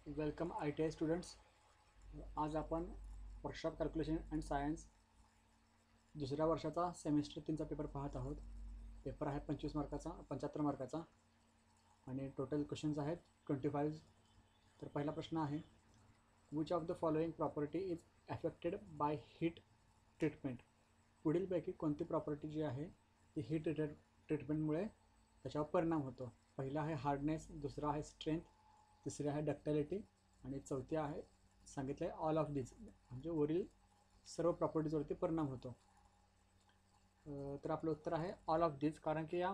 Welcome ITI students. आज आपण workshop calculation and science दुसऱ्या वर्षाचा सेमिस्टर 3चा पेपर पाहत आहोत. पेपर आहे 25 मार्काचा 75 मार्काचा आणि टोटल क्वेश्चन्स आहेत 25. तर पहिला प्रश्न आहे, which of the following property is affected by heat treatment. पुढीलपैकी कोणती प्रॉपर्टी जी आहे ती हीट ट्रीटमेंटमुळे त्याच्यावर परिणाम होतो. पहिला आहे हार्डनेस, दुसरा आहे स्ट्रेंथ, तिसरी आहे डक्टिलिटी आणि चौथी आहे सांगितलं आहे ऑल ऑफ दिस, म्हणजे वरील सर्व प्रॉपर्टीजवरती परिणाम होतो. तर आपलं उत्तर आहे ऑल ऑफ दिस, कारण की या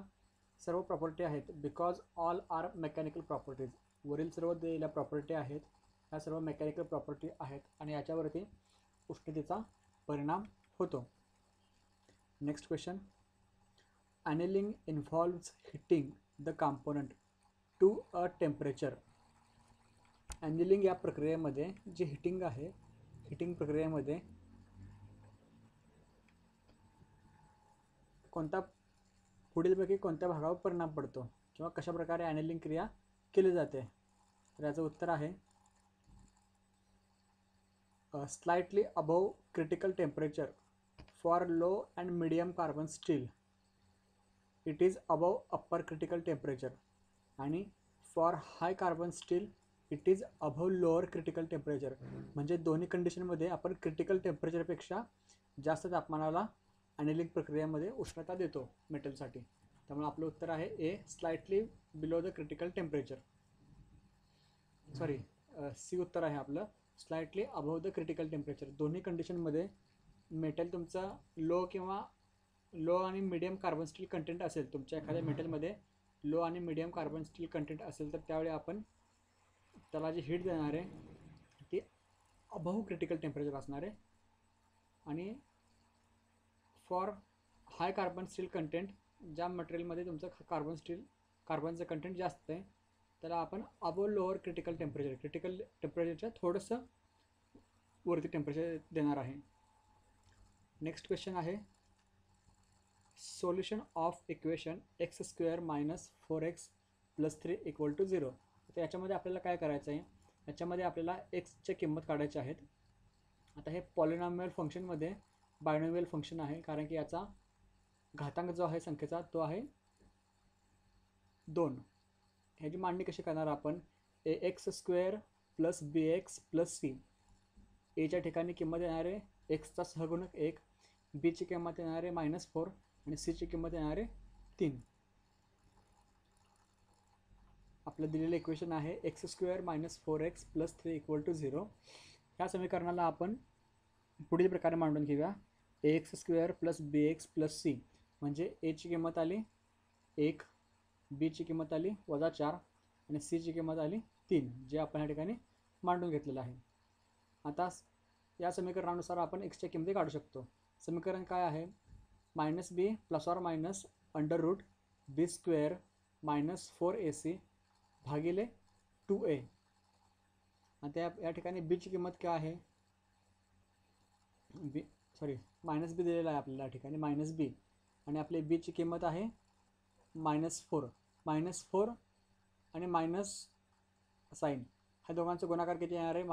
सर्व प्रॉपर्टी आहेत because all are mechanical properties. वरील सर्व दिलेल्या प्रॉपर्टी आहेत ह्या सर्व मेकॅनिकल प्रॉपर्टी आहेत आणि याच्यावरती उष्णतेचा परिणाम होतो. Next question, annealing involves heating the component to a temperature. annealing या प्रक्रियेमध्ये जी हिटिंग आहे, हिटिंग प्रक्रियेमध्ये कोणता पुढीलपैकी कोणत्या भागावर परिणाम पडतो किंवा कशा प्रकारे annealing क्रिया केली जाते. तर याचं उत्तर आहे slightly above critical temperature for low and medium carbon steel it is above upper critical temperature आणि for high carbon steel it is above lower critical temperature. म्हणजे दोन्ही कंडिशनमध्ये आपण क्रिटिकल टेम्परेचरपेक्षा जास्त तापमानाला annealing प्रक्रियेमध्ये उष्णता देतो मेटलसाठी. त्यामुळे आपलं उत्तर आहे A, slightly below the critical temperature. Sorry, C उत्तर आहे आपलं, slightly above the critical temperature. दोन्ही कंडिशनमध्ये मेटल तुमचा लो आणि मिडियम कार्बन स्टील कंटेंट असेल, तुमच्या एखाद्या मेटलमध्ये लो आणि मिडियम कार्बन स्टील कंटेंट असेल तर त्यावेळी आपण त्याला जी हीट देणार आहे ती अबव क्रिटिकल टेम्परेचर असणार आहे. आणि for high carbon steel content, ज्या मटेरियलमध्ये तुमचं कार्बनचं कंटेंट जास्त आहे त्याला आपण अबव लोअर क्रिटिकल टेम्परेचरच्या थोडंसं वरती टेम्परेचर देणार आहे. नेक्स्ट क्वेश्चन आहे, solution of equation x² - 4x + 3 = 0. तर याच्यामध्ये आपल्याला काय करायचं आहे, याच्यामध्ये आपल्याला एक्सच्या किंमत काढायच्या आहेत. आता हे पॉलिनॉमियल फंक्शनमध्ये बायनॉमियल फंक्शन आहे, कारण की याचा घातांक जो आहे संख्येचा तो आहे 2. ह्याची मांडणी कशी करणार आपण, ax² + bx + c. एच्या ठिकाणी किंमत येणार आहे एक्सचा सहगुणक 1, बीची किंमत येणार आहे -4 आणि सीची किंमत येणार आहे 3. आपलं दिलेलं इक्वेशन आहे x² - 4x + 3 = 0. ह्या समीकरणाला आपण पुढील प्रकारे मांडून घेऊया, ax² + bx + c. म्हणजे एची किंमत आली 1, बीची किंमत आली -4 आणि सीची किंमत आली 3, जे आपण या ठिकाणी मांडून घेतलेलं आहे. आता या समीकरणानुसार आपण एक्सच्या किंमती काढू शकतो. समीकरण काय आहे, -b ± √b² - 4ac भागिले 2a. आता या ठिकाणी बीची किंमत काय आहे, -b दिलेला आहे आपल्याला या ठिकाणी -b आणि आपली बीची किंमत आहे -4. -4 आणि मायनस साईन ह्या दोघांचा गुणाकार किती येणार आहे, --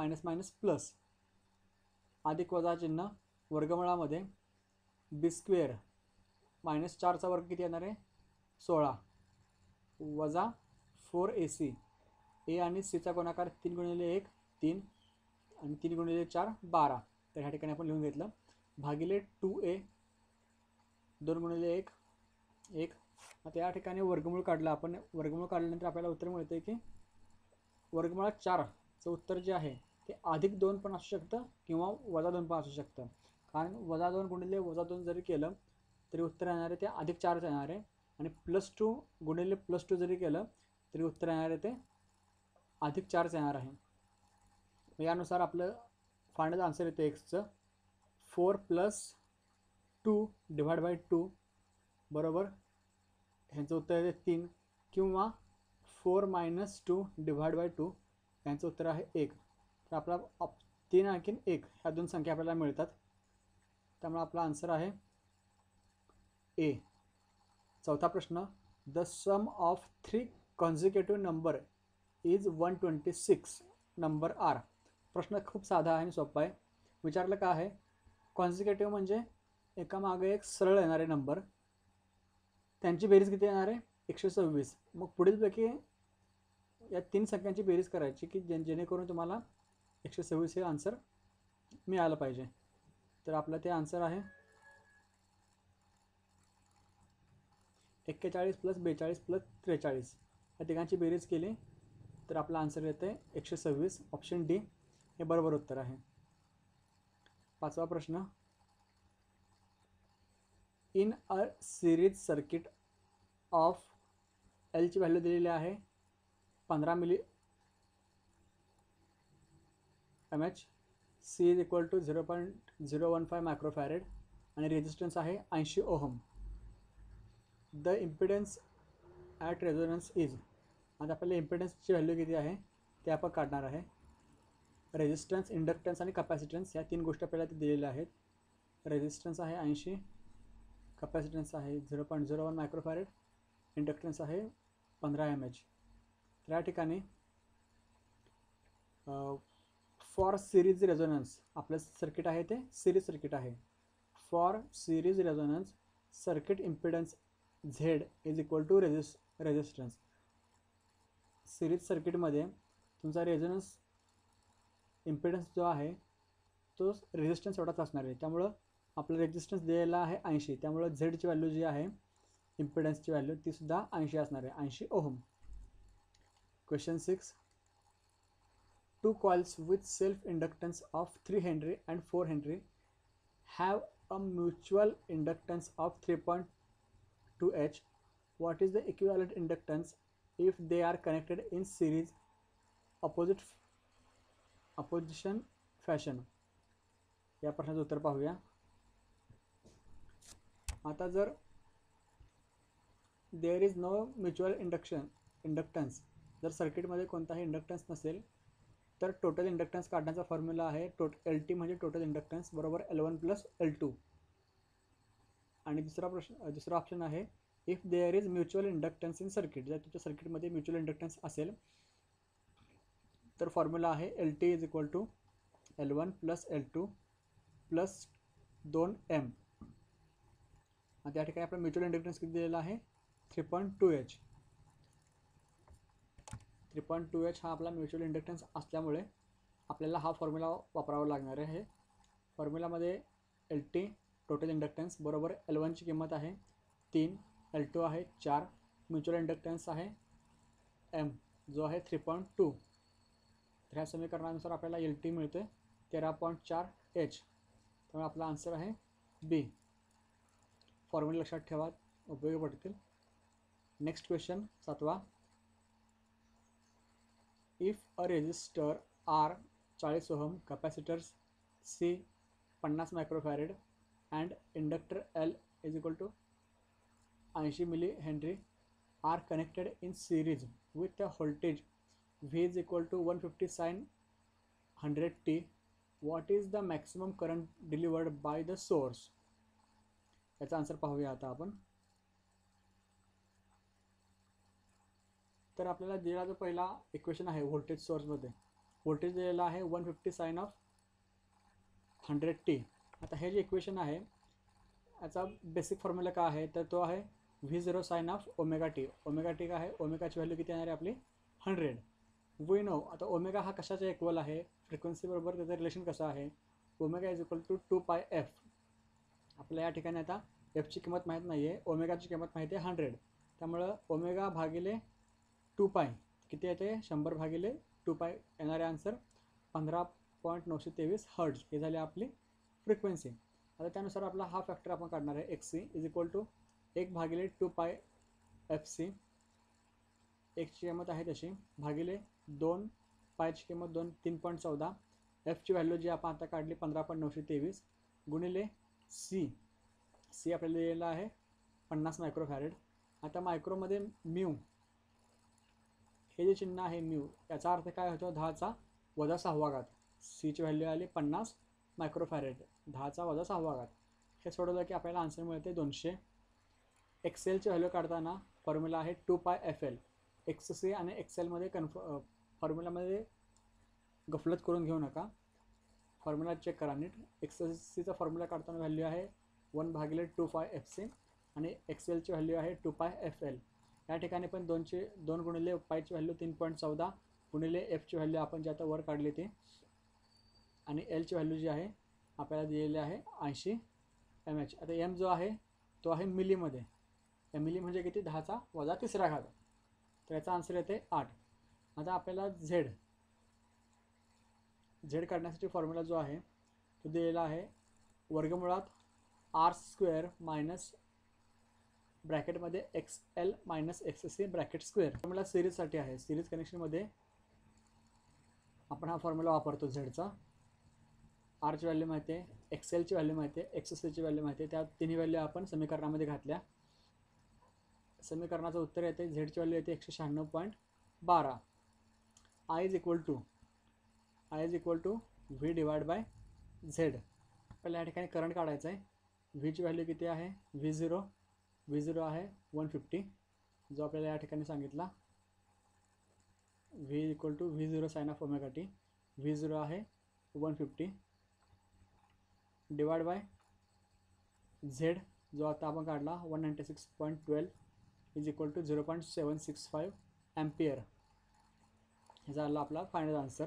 अधिक वजा चिन्ह वर्गमुळामध्ये b² -4चा वर्ग किती येणार आहे 16 वजा 4ac. ए आणि सीचा गुणाकार 3 × 1 3 आणि 3 × 4 12. तर ह्या ठिकाणी आपण लिहून घेतलं भागिले 2a 2 × 1 1. आता या ठिकाणी वर्गमूळ काढलं आपण. वर्गमूळ काढल्यानंतर आपल्याला उत्तर मिळतं की वर्गमुळात 4चं उत्तर जे आहे ते +2 पण असू शकतं किंवा -2 पण असू शकतं. कारण -2 × -2 जरी केलं तरी उत्तर येणार आहे ते +4च येणार आहे आणि +2 × +2 जरी केलं तरी उत्तर येणार आहे ते +4च येणार आहे. यानुसार आपलं फायनल आन्सर येतं एक्सचं 4 + 2 / 2 बरोबर ह्यांचं उत्तर आहे 3 किंवा 4 - 2 / 2 यांचं उत्तर आहे 1. तर आपला 3 आणखीन 1 ह्या दोन संख्या आपल्याला मिळतात. त्यामुळे आपला आन्सर आहे ए. चौथा प्रश्न, the sum of 3 consecutive number is 126. Number are. प्रश्न खूप साधा आहे आणि सोपा आहे. विचारलं का आहे, कॉन्सिक्युटिव्ह म्हणजे एकामागे एक सरळ येणारे नंबर, त्यांची बेरीज किती येणार आहे 126. मग पुढीलपैकी या 3 संख्यांची बेरीज करायची की जेणेकरून तुम्हाला 126 हे आन्सर मिळालं पाहिजे. तर आपलं ते आन्सर आहे 41 + 42 + 43. या तिघांची बेरीज केली तर आपला आन्सर येते 126. ऑप्शन डी हे बरोबर उत्तर आहे. 5वा प्रश्न, in a series circuit of L ची व्हॅल्यू दिलेली आहे 15 milli mH, C is equal to 0.015 microfarad आणि रेजिस्टन्स आहे 80 ohm. The impedance at resonance is. आता आपल्याला इम्पिडन्सची व्हॅल्यू किती आहे ते आपण काढणार आहे. रेजिस्टन्स, इंडक्टन्स आणि कपॅसिटन्स या 3 गोष्टी आपल्याला ते दिलेल्या आहेत. रेजिस्टन्स आहे 80, कपॅसिटन्स आहे 0.01 मायक्रोफॅरेड, इंडक्टन्स आहे 15 mH. तर या ठिकाणी फॉर सिरीज रेझोनन्स आपलं सर्किट आहे ते सिरीज सर्किट आहे. For series resonance circuit impedance Z is equal to resistance. Series सर्किटमध्ये तुमचा रेझोनन्स इम्पिडन्स जो आहे तो रेजिस्टन्स एवढाच असणार आहे. त्यामुळं आपलं रेजिस्टन्स दिलेला आहे 80. त्यामुळं झेडची व्हॅल्यू जी आहे इम्पिडन्सची व्हॅल्यू ती सुद्धा 80 असणार आहे, 80 ohm. Question 6, two coils with self inductance of 3 Henry and 4 Henry have a mutual inductance of 3.2 H. What is the equivalent inductance if they are connected in series opposition fashion? या प्रश्नाचं उत्तर पाहूया. आता जर there is no mutual inductance, जर सर्किटमध्ये कोणताही inductance नसेल तर टोटल इंडक्टन्स काढण्याचा फॉर्म्युला आहे LT म्हणजे टोटल इंडक्टन्स बरोबर L1 + L2. आणि दुसरा ऑप्शन आहे if there is mutual inductance in circuit. जर तुमच्या सर्किटमध्ये म्युच्युअल इंडक्टन्स असेल तर फॉर्म्युला आहे LT is equal to L1 + L2 + 2M. आता या ठिकाणी आपला म्युच्युअल इंडक्टन्स किती दिलेला आहे 3.2 H. 3.2 H हा आपला म्युच्युअल इंडक्टन्स असल्यामुळे आपल्याला हा फॉर्म्युला वापरावा लागणार आहे. फॉर्म्युलामध्ये LT टोटल इंडक्टन्स बरोबर L1 ची किंमत आहे 3, L2 आहे 4, म्युच्युअल इंडक्टन्स आहे M जो आहे 3.2. तर ह्या समीकरणानुसार आपल्याला LT मिळते 13.4 H. त्यामुळे आपला आन्सर आहे B. फॉर्म्युला लक्षात ठेवा, उपयोगी पडतील. नेक्स्ट क्वेश्चन 7वा, if a resistor R 40 ohm, capacitor C 50 microfarad and inductor L is equal to 80 milli Henry are connected in series with a voltage V is equal to 150 sin 100t. What is the maximum current delivered by the source? याचा answer पाहूया आता आपण. तर आपल्याला दिलेला जो पहिला equation आहे व्होल्टेज सोर्समध्ये व्होल्टेज दिलेला आहे 150 sin of 100t. आता हे जे इक्वेशन आहे याचा बेसिक फॉर्म्युला काय आहे तर तो आहे V0 sin of omega T. Omega T काय आहे, ओमेगाची व्हॅल्यू किती येणार आहे आपली 100. वी नो आता ओमेगा हा कशाचा इक्वल आहे, फ्रिक्वेन्सी बरोबर त्याचं रिलेशन कसं आहे, omega is equal to 2πf. आपल्या या ठिकाणी आता एफची किंमत माहीत नाही आहे, ओमेगाची किंमत माहिती आहे 100. त्यामुळं ओमेगा भागिले 2π किती येते 100 भागिले 2π येणारे आन्सर 15.923 हर्ट्ज हे झाले आपली फ्रिक्वेन्सी. आता त्यानुसार आपला हा फॅक्टर आपण काढणार आहे XC is equal to 1/2πfc. एक्सची किंमत आहे तशी भागिले 2, पायची किंमत 2 3.14, एफची व्हॅल्यू जी आपण आता काढली 15.923 गुणिले सी आपल्याला दिलेला आहे 50 मायक्रोफॅरेड. आता मायक्रोमध्ये म्यू हे जे चिन्ह आहे म्यू याचा अर्थ काय होतो 10⁻⁶. सीची व्हॅल्यू आली 50 मायक्रोफॅरेड 10⁻⁶. हे सोडवलं की आपल्याला आन्सर मिळते 200. एक्सेलची व्हॅल्यू काढताना फॉर्म्युला आहे 2πfl. XC आणि XL मध्ये फॉर्म्युलामध्ये गफलत करून घेऊ नका, फॉर्म्युला चेक करा नीट. XC चा फॉर्म्युला काढताना व्हॅल्यू आहे 1/2πfc आणि XLची व्हॅल्यू आहे 2πfl. या ठिकाणी पण 2 गुणिले पायची व्हॅल्यू 3.14 गुणिले एफची व्हॅल्यू आपण जे आता वर काढली ती, आणि एलची व्हॅल्यू जी आहे आपल्याला दिलेली आहे 80 mH. आता एम जो आहे तो आहे मिलीमध्ये. मिली म्हणजे किती? 10⁻³ तर याचा आन्सर येते 8. आता आपल्याला झेड काढण्यासाठी फॉर्म्युला जो आहे तो दिलेला आहे वर्गमुळात r² मायनस ब्रॅकेटमध्ये XL minus XC bracket square. Formula सिरीजसाठी आहे. सिरीज कनेक्शनमध्ये आपण हा फॉर्म्युला वापरतो. झेडचा आरची व्हॅल्यू माहिती आहे, XLची व्हॅल्यू माहिती आहे, XCची व्हॅल्यू माहिती आहे. त्या तिन्ही व्हॅल्यू आपण समीकरणामध्ये घातल्या. समीकरणाचं उत्तर येते झेडची व्हॅल्यू येते 196.12. I is equal to V divide by Z. आपल्याला या ठिकाणी करंट काढायचं आहे. व्हीची व्हॅल्यू किती आहे? V0 आहे 150, जो आपल्याला या ठिकाणी सांगितला. V equal to V0 sine of omega T. V0 आहे 150 डिवाइड बाय झेड जो आता आपण काढला 196.12 इज इक्वल टू 0.765 एम्पियर. हे झालं आपला फायनल आन्सर.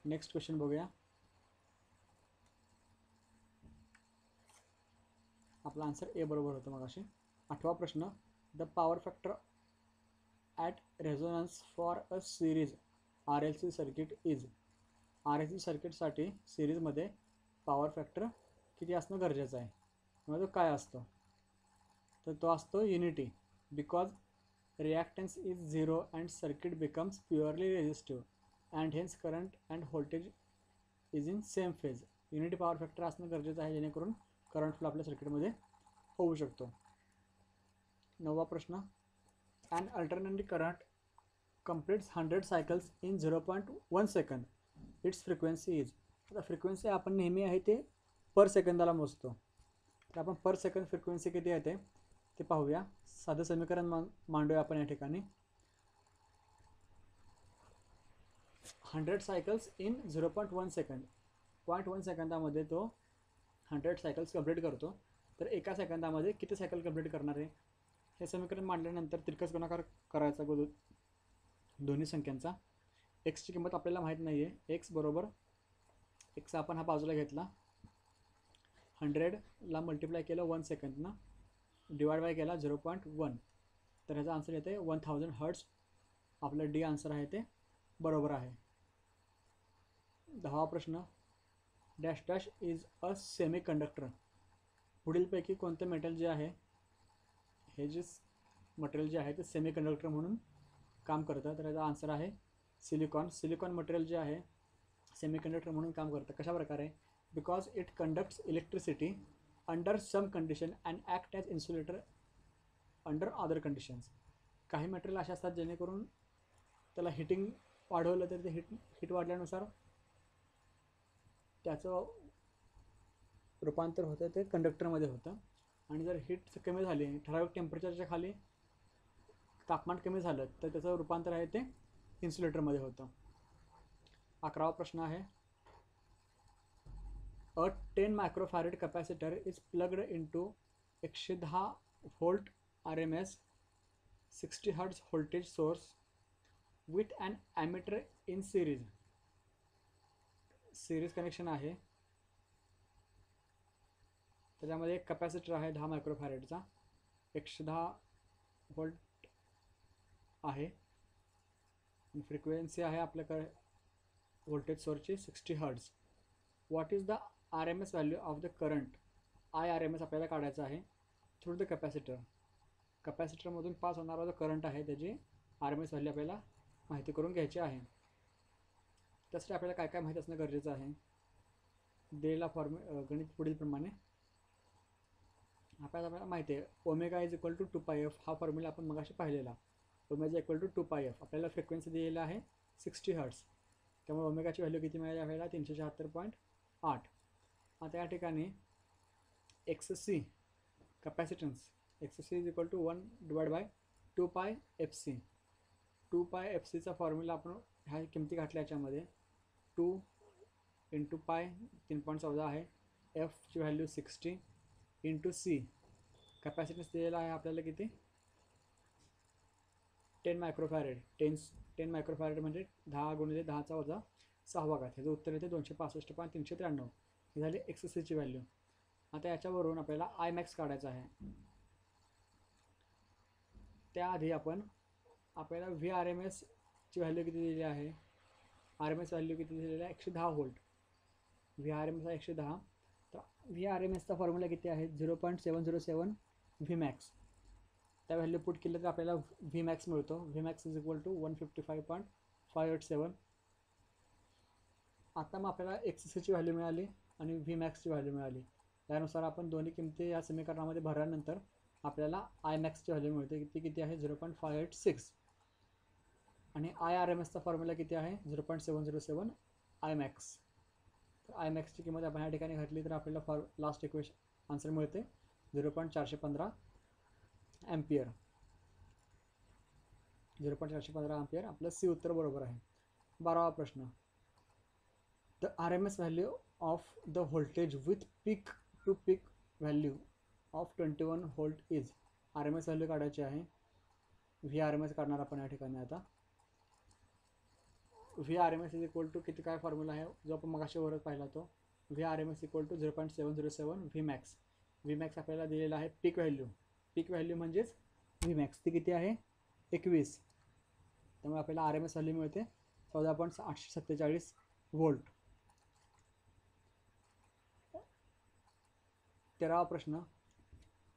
नेक्स्ट क्वेश्चन बघूया. आपला आन्सर ए बरोबर होतं मगाशी. 8वा प्रश्न. The power factor at resonance for a series RLC circuit is. RLC सर्किटसाठी सिरीजमध्ये पॉवर फॅक्टर किती असणं गरजेचं आहे? मग तो काय असतो? तर तो असतो unity. Because reactance is 0 and circuit becomes purely resistive and hence current and voltage is in same phase. Unity power factor असणं गरजेचं आहे जेणेकरून करंट फ्लो आपल्या सर्किटमध्ये होऊ शकतो. 9वा प्रश्न. And alternating current completes 100 cycles in 0.1 second. It's frequency is. आता फ्रिक्वेन्सी आपण नेहमी आहे ते पर सेकंदाला मोजतो. तर आपण पर सेकंद फ्रिक्वेन्सी किती येते ते पाहूया. साधं समीकरण मांडूया आपण या ठिकाणी. 100 सायकल्स इन 0.1 सेकंड. 0.1 सेकंदामध्ये तो 100 सायकल्स कंप्लीट करतो. तर एका सेकंदामध्ये किती सायकल कंप्लीट करणार आहे? हे समीकरण मांडल्यानंतर तिरकस गुणाकार करायचा दोन्ही संख्यांचा. एक्सची किंमत आपल्याला माहीत नाही आहे. एक्स बरोबर एक्स आपण हा बाजूला घेतला, 100ला मल्टिप्लाय केलं 1 सेकंदनं, डिवाइड बाय केला 0.1. तर ह्याचा आन्सर येते 1000 हर्ट्स. आपलं डी आन्सर आहे ते बरोबर आहे. 10वा प्रश्न. Dash dash is a semiconductor. पुढीलपैकी कोणतं मेटल जे आहे, हे जे मटेरियल जे आहे ते सेमी कंडक्टर म्हणून काम करतं. तर याचा आन्सर आहे सिलिकॉन. सिलिकॉन मटेरियल जे आहे सेमी कंडक्टर म्हणून काम करतं. कशा प्रकारे? Because it conducts electricity under some condition and act as insulator under other conditions. काही मटेरियल असे असतात जेणेकरून त्याला हिटिंग वाढवलं तर ते हिट वाढल्यानुसार त्याचं रूपांतर होतं ते कंडक्टरमध्ये होतं. आणि जर हीट कमी झाली, ठराविक टेम्परेचरच्या खाली तापमान कमी झालं तर त्याचं रूपांतर आहे ते इन्सुलेटरमध्ये होतं. 11वा प्रश्न आहे. A 10 microfarad capacitor is plugged into 110 volt RMS 60 hertz voltage source with an ammeter in series. Series connection आहे. त्याच्यामध्ये एक कॅपॅसिटर आहे 10 मायक्रोफॅरेडचा, 110 व्होल्ट आहे. फ्रिक्वेन्सी आहे आपल्याकडे व्होल्टेज सोर्सची 60 hertz. What is the RMS value of the current? IRMS आपल्याला काढायचं आहे थ्रू द कॅपॅसिटर. कॅपॅसिटरमधून पास होणारा जो करंट आहे त्याची RMS व्हॅल्यू आपल्याला माहिती करून घ्यायची आहे. त्यासाठी आपल्याला काय काय माहिती असणं गरजेचं आहे? दिलेला गणित पुढीलप्रमाणे. आपल्याला माहिती आहे omega is equal to 2πf. हा फॉर्म्युला आपण मगाशी पाहिलेला. Omega equal to 2πf. आपल्याला फ्रिक्वेन्सी दिलेला आहे 60 हर्ट्स. त्यामुळे ओमेगाची व्हॅल्यू किती मिळाली आपल्याला? 376.8. आता या ठिकाणी XC capacitance, XC is equal to 1 divide by 2πfc. 2πfcचा फॉर्म्युला आपण ह्या किमती घातल्या याच्यामध्ये 2 इंटू पाय 3.14 आहे, एफची व्हॅल्यू 60 इंटू सी, कॅपॅसिटन्स दिलेला आहे आपल्याला किती 10 मायक्रोफॅरेड. 10 मायक्रोफॅरेड म्हणजे 10 गुणिले 10चा वजा 6 घात. ह्याचं उत्तर येते 265.393. ही झाली एक्ससीची व्हॅल्यू. आता याच्यावरून आपल्याला आय मॅक्स काढायचा आहे. त्याआधी आपल्याला व्ही आर एम एसची व्हॅल्यू किती दिलेली आहे, आर एम एस व्हॅल्यू किती दिलेली आहे 110 volt. V R M S 110. तर व्ही आर एम एसचा फॉर्म्युला किती आहे 0.707 व्ही मॅक्स. त्या व्हॅल्यू पुट केलं तर आपल्याला व्ही मॅक्स मिळतो. V max is equal to 155.587. आता मग आपल्याला एक्ससीची व्हॅल्यू मिळाली आणि व्ही मॅक्सची व्हॅल्यू मिळाली. त्यानुसार आपण दोन्ही किमती या समीकरणामध्ये भरल्यानंतर आपल्याला आय मॅक्सची व्हॅल्यू मिळते. ती किती आहे 0.586. आणि आय आर एम एसचा फॉर्म्युला किती आहे 0.707 आय मॅक्स. तर आय मॅक्सची किंमत आपण या ठिकाणी घातली तर आपल्याला लास्ट इक्वेशन आन्सर मिळते 0.415 ॲम्पियर. 0.415 ॲम्पियर आपलं सी उत्तर बरोबर आहे. 12वा प्रश्न. The R M S value of the voltage with peak to peak value of 21 volt is. R M S value काढायची आहे. व्ही आर एम एस काढणार आपण या ठिकाणी. आता V R M S is equal to किती काय formula आहे जो आपण मगाशी वरच पाहिला तो. V R M S equal to 0.707 V max. V max आपल्याला दिलेला आहे पीक व्हॅल्यू. पीक व्हॅल्यू म्हणजेच व्ही मॅक्स. ती किती आहे 21. त्यामुळे आपल्याला आर एम एस व्हॅल्यू मिळते 14.847 व्होल्ट. 13वा प्रश्न.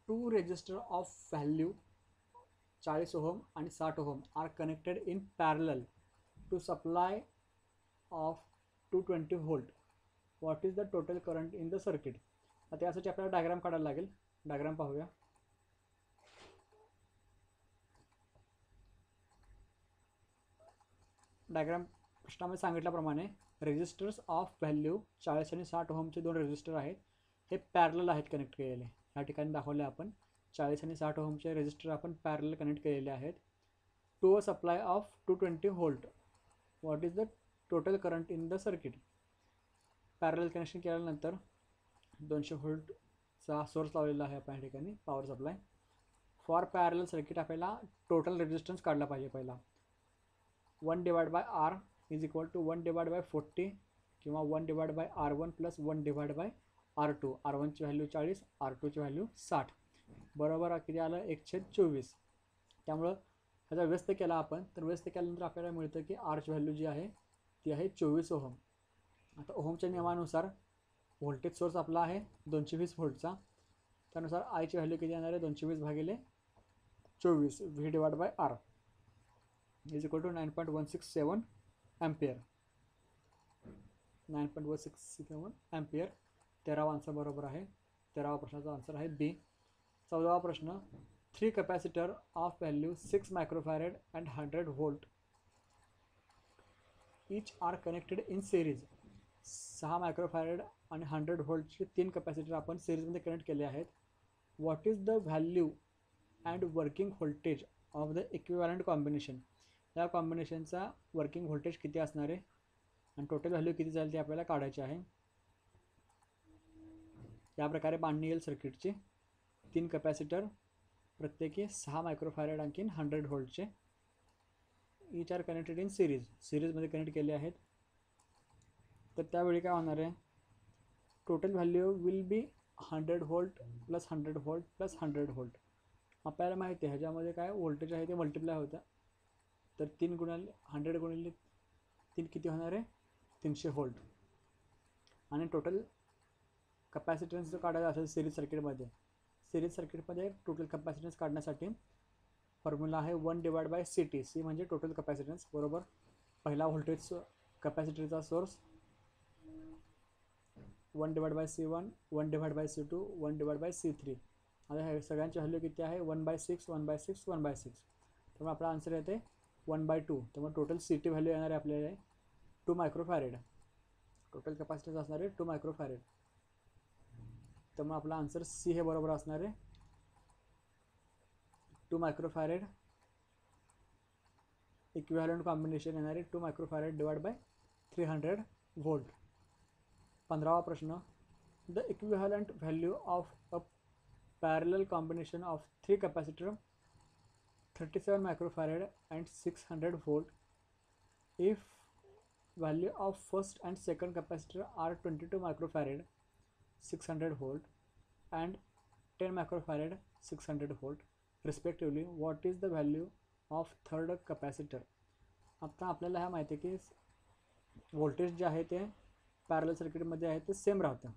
2 रेजिस्टर ऑफ व्हॅल्यू 40 ओहम आणि 60 ohm are connected in parallel to supply of 220 volt. What is the total current in the circuit. आता यासाठी आपल्याला डायग्राम काढायला लागेल. डायग्राम पाहूया. डायग्राम प्रश्नामध्ये सांगितल्याप्रमाणे रेजिस्टर्स ऑफ व्हॅल्यू 40 आणि 60 ओहमचे 2 रेजिस्टर आहेत. हे पॅरलल आहेत कनेक्ट केलेले. या ठिकाणी दाखवले आपण 40 आणि 60 ओहमचे रेजिस्टर आपण पॅरलल कनेक्ट केलेले आहेत to a supply of 220 volt. What is the total current in the circuit. Parallel connection केल्यानंतर 200 व्होल्टचा सोर्स लावलेला आहे आपण या ठिकाणी power supply. For parallel circuit आपल्याला टोटल रेजिस्टन्स काढला पाहिजे. पहिला 1/R इज इक्वल टू 1/40 किंवा 1/R1 प्लस 1/R2. R1ची व्हॅल्यू 40, R2ची व्हॅल्यू 60. बरोबर किती आलं 1/24. त्यामुळं ह्याचा व्यस्त केला आपण तर व्यस्त केल्यानंतर आपल्याला मिळतं की आरची व्हॅल्यू जी आहे ती आहे 24 ओहम. आता ओहमच्या नियमानुसार व्होल्टेज सोर्स आपला आहे 220 व्होल्टचा. त्यानुसार आयची व्हॅल्यू किती येणार आहे 220 भागिले 24 V/R is equal to 9.167 ampere. 9.167 ampere. 13वा आन्सर बरोबर आहे. 13वा प्रश्नाचा आन्सर आहे बी. 14वा प्रश्न. 3 capacitor of value 6 microfarad and 100 volt each are connected in series. 6 microfarad आणि 100 व्होल्टचे 3 कॅपॅसिटर आपण सिरीजमध्ये कनेक्ट केले आहेत. What is the value and working voltage of the equivalent combination. या कॉम्बिनेशनचा वर्किंग व्होल्टेज किती असणार आहे आणि टोटल व्हॅल्यू किती जाईल ते आपल्याला काढायचे आहे. या प्रकारे बांधणी येईल सर्किटची. 3 कॅपॅसिटर प्रत्येकी 6 मायक्रोफॅरेड आणखीन 100 व्होल्टचे इच आर कनेक्टेड इन सिरीजमध्ये कनेक्ट केले आहेत. तर त्यावेळी काय होणार आहे total value will be 100 volt plus 100 volt plus 100 volt. आपल्याला माहिती आहे ह्याच्यामध्ये काय व्होल्टेज आहे ते मल्टिप्लाय होतं. तर 3 गुणिले 100 गुणिले 3 किती होणार आहे 300 व्होल्ट. आणि टोटल कॅपॅसिटन्स जर काढायचा असेल सिरीज सर्किटमध्ये टोटल कॅपॅसिटन्स काढण्यासाठी फॉर्म्युला आहे 1/CT. सी म्हणजे टोटल कॅपॅसिटन्स बरोबर पहिला voltage कॅपॅसिटरचा source 1/C1 1/C2 1/C3. आता हे सगळ्यांची व्हॅल्यू किती आहे 1/6 1/6 1/6. त्यामुळे आपला आन्सर येते 1/2. त्यामुळे टोटल CT व्हॅल्यू येणार आहे आपल्याला 2 मायक्रोफॅरेड. टोटल कॅपॅसिटन्स असणार आहे 2 मायक्रोफॅरेड. त्यामुळे आपला आन्सर सी हे बरोबर असणार आहे 2 मायक्रोफॅरेड इक्विव्हॅलंट कॉम्बिनेशन येणार आहे 2 मायक्रोफॅरेड डिवाइड बाय 300 व्होल्ट. 15वा प्रश्न, the equivalent value of a parallel combination of 3 capacitor 37 microfarad and 600 volt if value of first and second capacitor are 22 microfarad 600 volt and 10 microfarad 600 volt respectively. What is the value of third capacitor? आता आपल्याला ह्या माहिती आहे की voltage जे आहे ते parallel सर्किटमध्ये आहे ते सेम राहतं.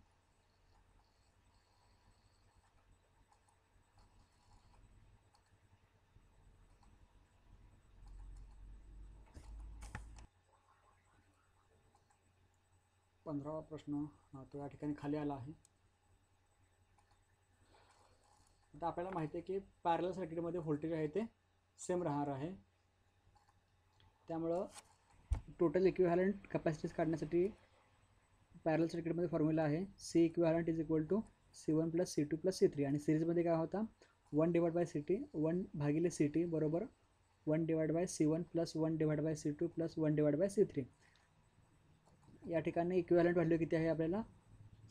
पंधरावा प्रश्न तो या ठिकाणी खाली आला आहे. आता आपल्याला माहिती आहे की पॅरलल सर्किटमध्ये व्होल्टेज आहे ते सेम राहणार आहे. त्यामुळं टोटल इक्विव्हॅलंट कॅपॅसिटीज काढण्यासाठी पॅरलल सर्किटमध्ये फॉर्म्युला आहे C equivalent is equal to C1 + C2 + C3 आणि सिरीजमध्ये काय होता 1/CT 1/CT बरोबर 1/C1 + 1/C2 + 1/C3. या ठिकाणी इक्विव्हॅलंट व्हॅल्यू किती आहे आपल्याला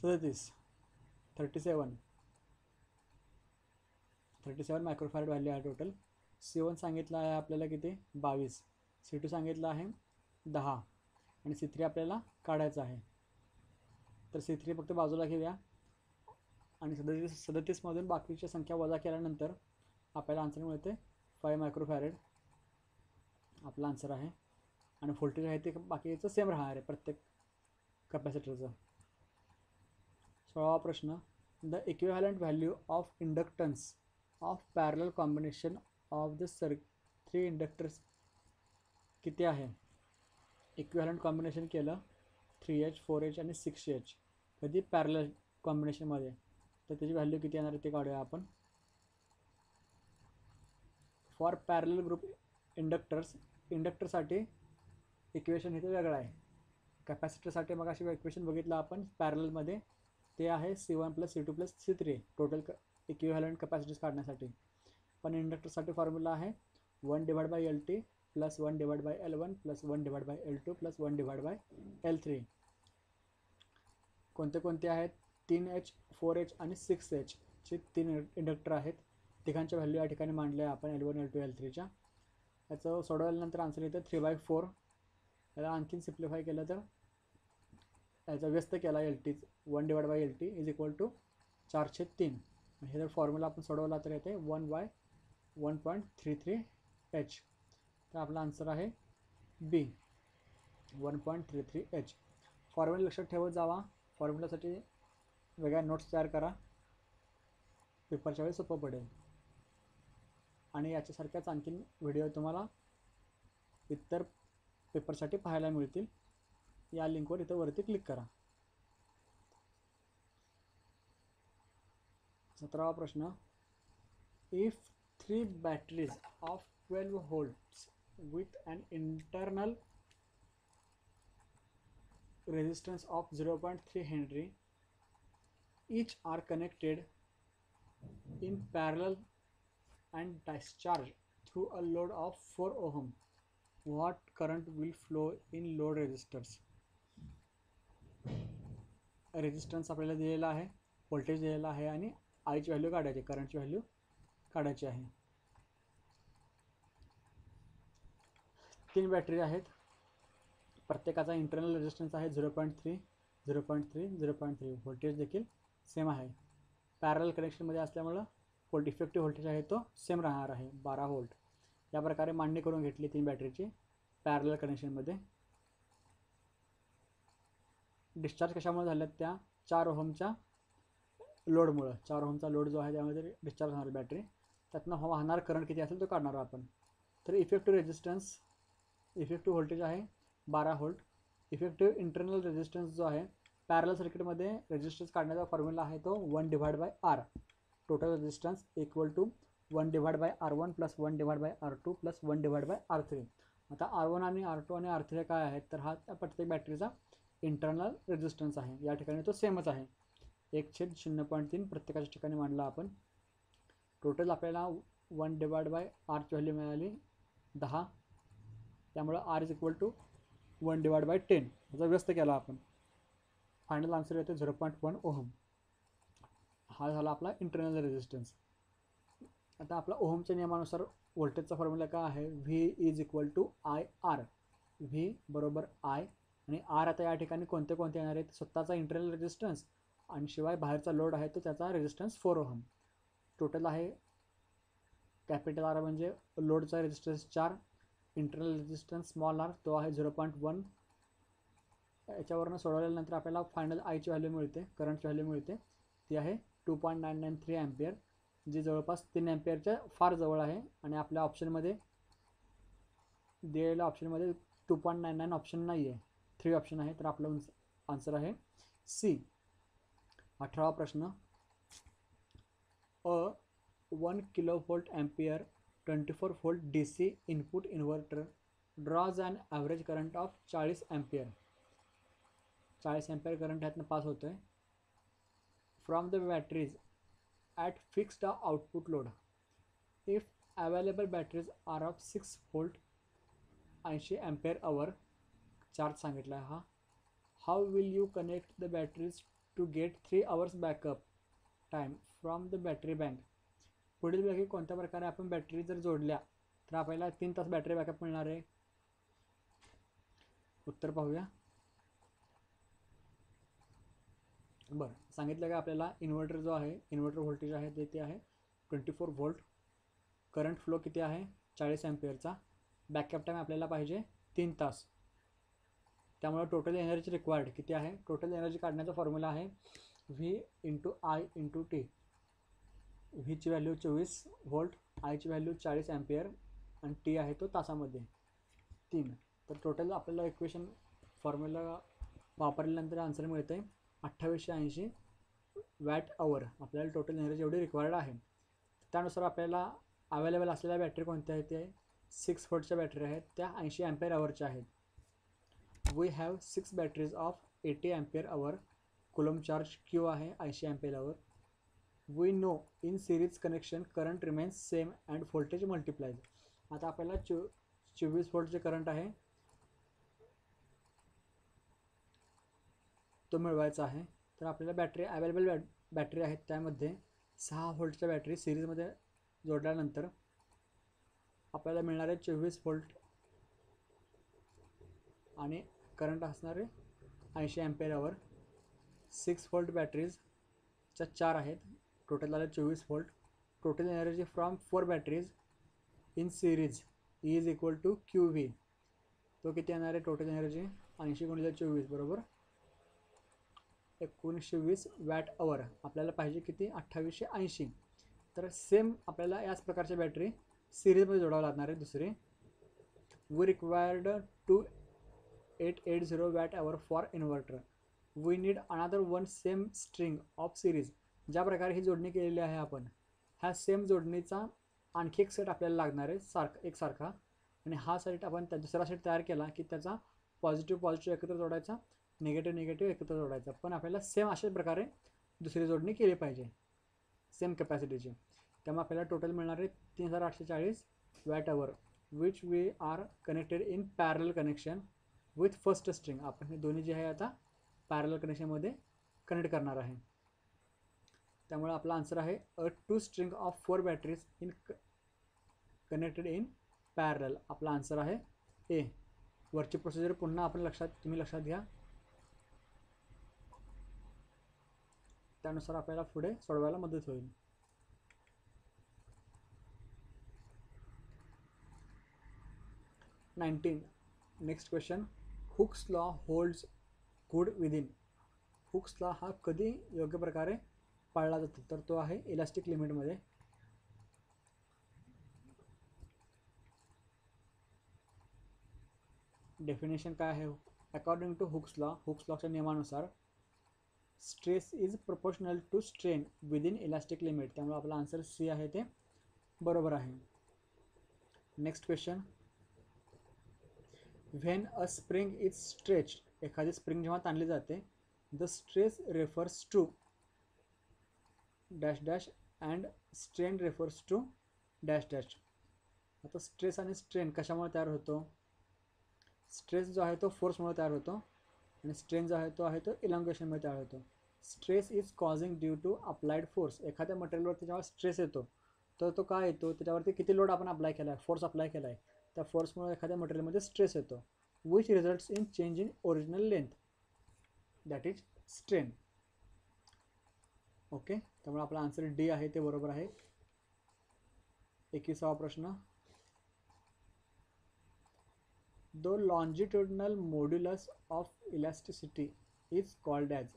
37 मायक्रोफॅरेड व्हॅल्यू आहे टोटल. C1 सांगितलं आहे आपल्याला किती 22, C2 सांगितलं आहे 10 आणि C3 आपल्याला काढायचं आहे. तर C3 फक्त बाजूला घेऊया आणि 37मधून बाकीची संख्या वजा केल्यानंतर आपल्याला आन्सर मिळते 5 मायक्रोफॅरेड आपला आन्सर आहे. आणि व्होल्टेज आहे ते बाकीचं सेम राहणार आहे प्रत्येक कॅपॅसिटरचं. 16वा प्रश्न, the equivalent value of inductance of parallel combination of the 3 inductors किती आहे? इक्विव्हॅलंट कॉम्बिनेशन केलं 3H 4H आणि 6H कधी पॅरलल कॉम्बिनेशनमध्ये, तर त्याची व्हॅल्यू किती येणार आहे ते काढूया आपण. फॉर पॅरलल ग्रुप इंडक्टरसाठी इक्वेशन इथे वेगळं आहे. कॅपॅसिटरसाठी मग अशी इक्वेशन बघितलं आपण पॅरललमध्ये ते आहे C1 + C2 + C3 total equivalent capacities काढण्यासाठी. पण इंडक्टरसाठी फॉर्म्युला आहे 1/LT + 1/L1 + 1/L2 + 1/L3. कोणते कोणते आहेत 3H 4H आणि 6H चे 3 इंडक्टर आहेत. तिघांच्या व्हॅल्यू या ठिकाणी मांडल्या आपण L1 L2 L3च्या. याचं सोडवल्यानंतर आन्सर येतं 3/4. याला आणखीन सिम्प्लिफाय केलं तर याचा व्यस्त केला LT 1/LT is equal to 4/3. हे जर फॉर्म्युला आपण सोडवला तर येते 1/1.33H. तर आपला आन्सर आहे B 1.33H. फॉर्म्युला लक्षात ठेवत जावा. फॉर्म्युलासाठी वेगळ्या नोट्स तयार करा, पेपरच्या वेळी सोपं पडेल. आणि याच्यासारख्याच आणखीन व्हिडिओ तुम्हाला इतर पेपरसाठी पाहायला मिळतील. या लिंकवर इथं वरती क्लिक करा. 17वा प्रश्न, if 3 batteries of 12 volts with an internal resistance of 0.3 Henry each are connected in parallel and discharge through a load of 4 ohm, what current will flow in load resistors? Resistance आपल्याला दिलेला आहे, voltage दिलेला आहे आणि आयची value काढायची, करंटची value काढायची आहे. 3 बॅटरी आहेत, प्रत्येकाचा इंटरनल रेजिस्टन्स आहे 0.3 0.3 0.3. व्होल्टेज देखील सेम आहे. पॅरलल कनेक्शनमध्ये असल्यामुळं इफेक्टिव्ह व्होल्टेज आहे तो सेम राहणार आहे 12 व्होल्ट. या प्रकारे मांडणी करून घेतली 3 बॅटरीची पॅरलल कनेक्शनमध्ये. डिस्चार्ज कशामुळे झाल्यात त्या 4 ओहमच्या लोडमुळं. 4 ओहमचा लोड जो आहे त्यामध्ये डिस्चार्ज होणार बॅटरी, त्यातनं वाहणार करंट किती असेल तो काढणार आपण. तर इफेक्टिव्ह व्होल्टेज आहे 12 व्होल्ट. इफेक्टिव्ह इंटरनल रेजिस्टन्स जो आहे पॅरलल सर्किटमध्ये रेजिस्टन्स काढण्याचा फॉर्म्युला आहे तो 1/R. Total resistance equal to 1/R1 + 1/R2 + 1/R3. आता R1 आणि R2 आणि R3 काय आहेत, तर हा प्रत्येक बॅटरीचा इंटरनल रेजिस्टन्स आहे. या ठिकाणी तो सेमच आहे 1/0.3 प्रत्येकाच्या ठिकाणी मांडला आपण. टोटल आपल्याला 1/R ची व्हॅल्यू मिळाली 10 त्यामुळं R इज इक्वल टू 1/10 याचा व्यस्त केला आपण. फायनल आन्सर येतो 0.1 ओहम. हा झाला आपला इंटरनल रेजिस्टन्स. आता आपला ओहमच्या नियमानुसार व्होल्टेजचा फॉर्म्युला काय आहे, V is equal to I R. V बरोबर आय आणि आर आता या ठिकाणी कोणते कोणते येणार आहेत, स्वतःचा इंटरनल रेजिस्टन्स आणि शिवाय बाहेरचा लोड आहे तो त्याचा रेजिस्टन्स 4 ओहम. टोटल आहे कॅपिटल आर म्हणजे लोडचा resistance 4, internal resistance small R तो आहे 0.1. याच्यावरनं सोडवल्यानंतर आपल्याला फायनल आयची व्हॅल्यू मिळते, करंटची व्हॅल्यू मिळते, ती आहे 2.993 ॲम्पियर, जी जवळपास 3 ॲम्पियरच्या फार जवळ आहे. आणि आपल्या ऑप्शनमध्ये दिलेल्या ऑप्शनमध्ये 2.99 ऑप्शन नाही आहे, 3 ऑप्शन आहे. तर आपलं आन्सर आहे सी. 18वा प्रश्न. 1 kilovolt ampere 24 volt DC input inverter draws and average current of 40 ampere. 40 ampere current ह्यातनं पास होतो आहे from the batteries at fixed output load. If available batteries are of 6 volt 80 ampere hour charge सांगितला आहे हा. How will you connect the batteries to get 3 hours backup time from the battery bank. पुढील पैकी कोणत्या प्रकारे आपण battery जर जोडल्या तर आपल्याला 3 तास बॅटरी बॅकअप मिळणार आहे. उत्तर पाहूया. बरं, सांगितलं का आपल्याला इन्व्हर्टर जो आहे, इन्व्हर्टर व्होल्टेज आहे ते आहे 24 व्होल्ट, करंट फ्लो किती आहे 40 ॲम्पियरचा, बॅकअप टाईम आपल्याला पाहिजे 3 तास. त्यामुळे टोटल एनर्जी रिक्वायर्ड किती आहे, टोटल एनर्जी काढण्याचा फॉर्म्युला आहे V into I into T. व्हीची व्हॅल्यू 24 व्होल्ट, आयची व्हॅल्यू 40 ॲम्पियर आणि टी आहे तो तासामध्ये 3. तर टोटल आपल्याला इक्वेशन फॉर्म्युला वापरल्यानंतर आन्सर मिळतं आहे 2880 वॅट आवर. आपल्याला टोटल एनर्जी एवढी रिक्वायर्ड आहे. त्यानुसार आपल्याला अवेलेबल असलेल्या बॅटरी कोणत्या आहेत, ते 6 व्होल्टच्या बॅटरी आहेत, त्या 80 ॲम्पियर आवरच्या आहेत. We have 6 batteries of 80 ampere hour. Coulomb charge Q आहे 80 ampere hour. We know in series connection current remains same and voltage multiplies. आता आपल्याला 24 व्होल्टचे करंट आहे तो मिळवायचा आहे. तर आपल्याला बॅटरी अवेलेबल बॅटरी आहेत त्यामध्ये 6 व्होल्टच्या बॅटरी सिरीजमध्ये जोडल्यानंतर आपल्याला मिळणार आहे 24 व्होल्ट आणि करंट असणार आहे 80 ॲम्पियर आवर. 6 व्होल्ट बॅटरीजच्या 4 आहेत, टोटल झालं 24 volt. Total energy from 4 batteries in series is equal to Q V. तो किती येणार आहे टोटल एनर्जी 80 गुणिले 24 बरोबर 1920 वॅट आवर. आपल्याला पाहिजे किती 2880. तर सेम आपल्याला याच प्रकारच्या बॅटरी सिरीजमध्ये जोडावं लागणार आहे दुसरी. We required 2880 watt hour for inverter. We need another one same string of series. ज्या प्रकारे ही जोडणी केलेली आहे आपण, ह्या सेम जोडणीचा आणखी एक सेट आपल्याला लागणार आहे एकसारखा. आणि हा सेट आपण दुसरा सेट तयार केला की त्याचा पॉझिटिव्ह एकत्र जोडायचा, निगेटिव्ह एकत्र जोडायचा. पण आपल्याला सेम अशाच प्रकारे दुसरी जोडणी केली पाहिजे सेम कॅपॅसिटीची. त्यामुळे आपल्याला टोटल मिळणार आहे 3840 watt hour which we are connected in parallel connection with first string. आपण हे दोन्ही जे आहे आता पॅरल कनेक्शनमध्ये कनेक्ट करणार आहे. त्यामुळे आपला आन्सर आहे 2 string of 4 batteries in connected in पॅरल. आपला आन्सर आहे ए. वरची प्रोसिजर पुन्हा आपण तुम्ही लक्षात घ्या, त्यानुसार आपल्याला पुढे सोडवायला मदत होईल. Next question. Hooke's law holds good within. Hooke's law हा कधी योग्य प्रकारे पाळला जातो, तर तो आहे इलास्टिक लिमिटमध्ये. डेफिनेशन काय आहे, अकॉर्डिंग टू हुक्स लॉच्या नियमानुसार stress is proportional to strain within elastic limit. त्यामुळे आपला आन्सर सी आहे ते बरोबर आहे. Next question. When a spring is stretched. एखादी स्प्रिंग जेव्हा ताणली जाते, the stress refers to dash dash and strain refers to dash dash. आता स्ट्रेस आणि स्ट्रेन कशामुळे तयार होतो, स्ट्रेस जो आहे तो फोर्समुळे तयार होतो आणि स्ट्रेन जो आहे तो इलॉंगेशनमुळे तयार होतो. Stress is causing due to applied force. एखाद्या मटेरियलवरती जेव्हा स्ट्रेस येतो तर तो काय येतो, त्याच्यावरती किती लोड आपण अप्लाय केला आहे, फोर्स अप्लाय केला आहे, त्या फोर्समुळे एखाद्या मटेरियलमध्ये स्ट्रेस येतो. Which results in change in original length, that is strain. Okay, त्यामुळे आपला आन्सर डी आहे ते बरोबर आहे. 21वा प्रश्न. The longitudinal modulus of elasticity is called as.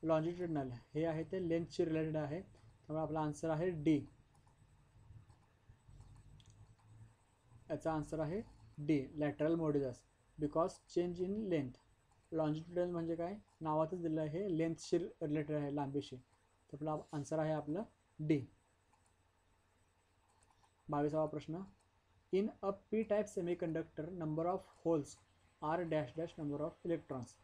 Longitudinal हे आहे ते लेंथशी रिलेटेड आहे, त्यामुळे आपला आन्सर आहे डी. याचा आन्सर आहे D, lateral modulus, because change in length. Longitudinal म्हणजे काय, नावातच दिलं आहे, लेंथशी रिलेटेड आहे, लांबीशी. तर आपला आन्सर आहे आपलं डी. 22वा प्रश्न. In a P type semiconductor number of holes are dash dash number of electrons.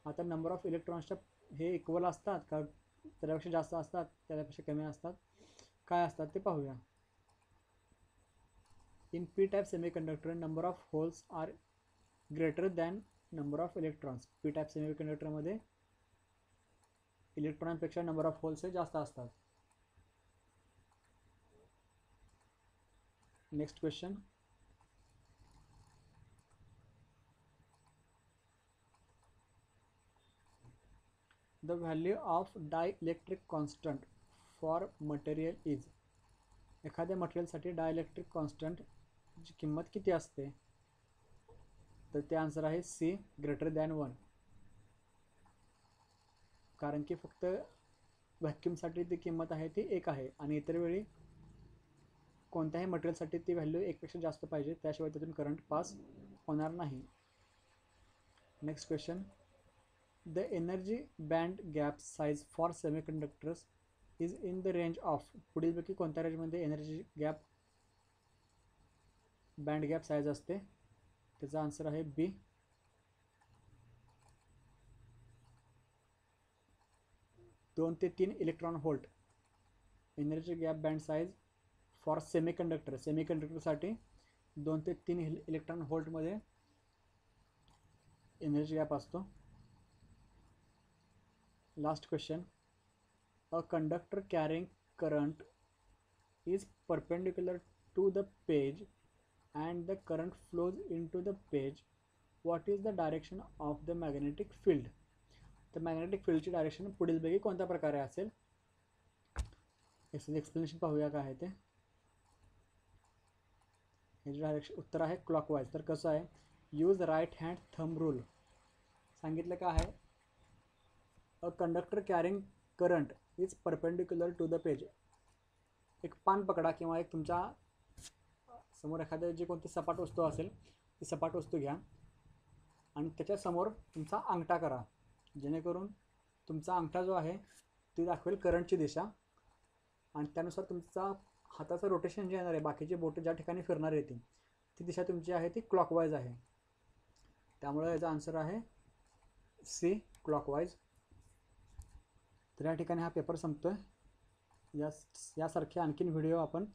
आता नंबर ऑफ इलेक्ट्रॉन्सच्या हे इक्वल असतात का, त्याच्यापेक्षा जास्त असतात, त्याच्यापेक्षा कमी असतात, काय असतात ते पाहूया. In P type semiconductor number of holes are greater than number of electrons. P type सेमीकंडक्टरमध्ये इलेक्ट्रॉनपेक्षा नंबर ऑफ होल्स हे जास्त असतात. Next question. The value of dielectric constant for material is. एखाद्या मटेरियलसाठी डायइलेक्ट्रिक कॉन्स्टंटची किंमत किती असते, तर ते आन्सर आहे सी, ग्रेटर दॅन 1. कारण की फक्त व्हॅक्यूमसाठी ती किंमत आहे ती 1 आहे आणि इतर वेळी कोणत्याही मटेरियलसाठी ती व्हॅल्यू 1 पेक्षा जास्त पाहिजे, त्याशिवाय त्यातून करंट पास होणार नाही. Next question. The energy band gap size for semiconductors is in the range of. पुढीलपैकी कोणत्या रेंजमध्ये energy gap band gap size असते, त्याचा आन्सर आहे बी. दोन ते 3 electron volt energy gap band size for semiconductor. सेमीकंडक्टरसाठी 2 ते 3 इलेक्ट्रॉन व्होल्टमध्ये एनर्जी गॅप असतो. Last question. A conductor carrying current is perpendicular to the page and the current flows into the page. What is the direction of the magnetic field? तर magnetic फील्डची direction पुढीलपैकी कोणत्या प्रकारे असेल, याचं explanation पाहूया काय आहे ते. याची डायरेक्शन उत्तर आहे क्लॉकवाईज. तर कसं आहे, use right hand thumb rule. सांगितलं काय आहे, a conductor carrying current is perpendicular to the page. एक पान पकडा किंवा एक तुमच्या समोर एखाद्या जी कोणती सपाट वस्तू असेल ती सपाट वस्तू घ्या आणि त्याच्यासमोर तुमचा अंगठा करा, जेणेकरून तुमचा अंगठा जो आहे ती दाखवेल करंटची दिशा आणि त्यानुसार तुमचा हाताचं रोटेशन जे येणार आहे, बाकीचे बोटं ज्या ठिकाणी फिरणार आहे ती दिशा तुमची आहे ती क्लॉकवाईज आहे. त्यामुळे याचा आन्सर आहे सी, क्लॉकवाईज. तर या ठिकाणी हा पेपर संपतोय. यासारखे आणखीन व्हिडिओ आपण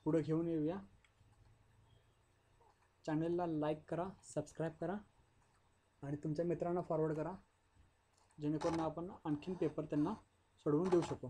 पुढे घेऊन येऊया. चॅनलला लाईक करा, सबस्क्राईब करा आणि तुमच्या मित्रांना फॉरवर्ड करा, जेणेकरून आपण आणखीन पेपर त्यांना सोडवून देऊ शकू.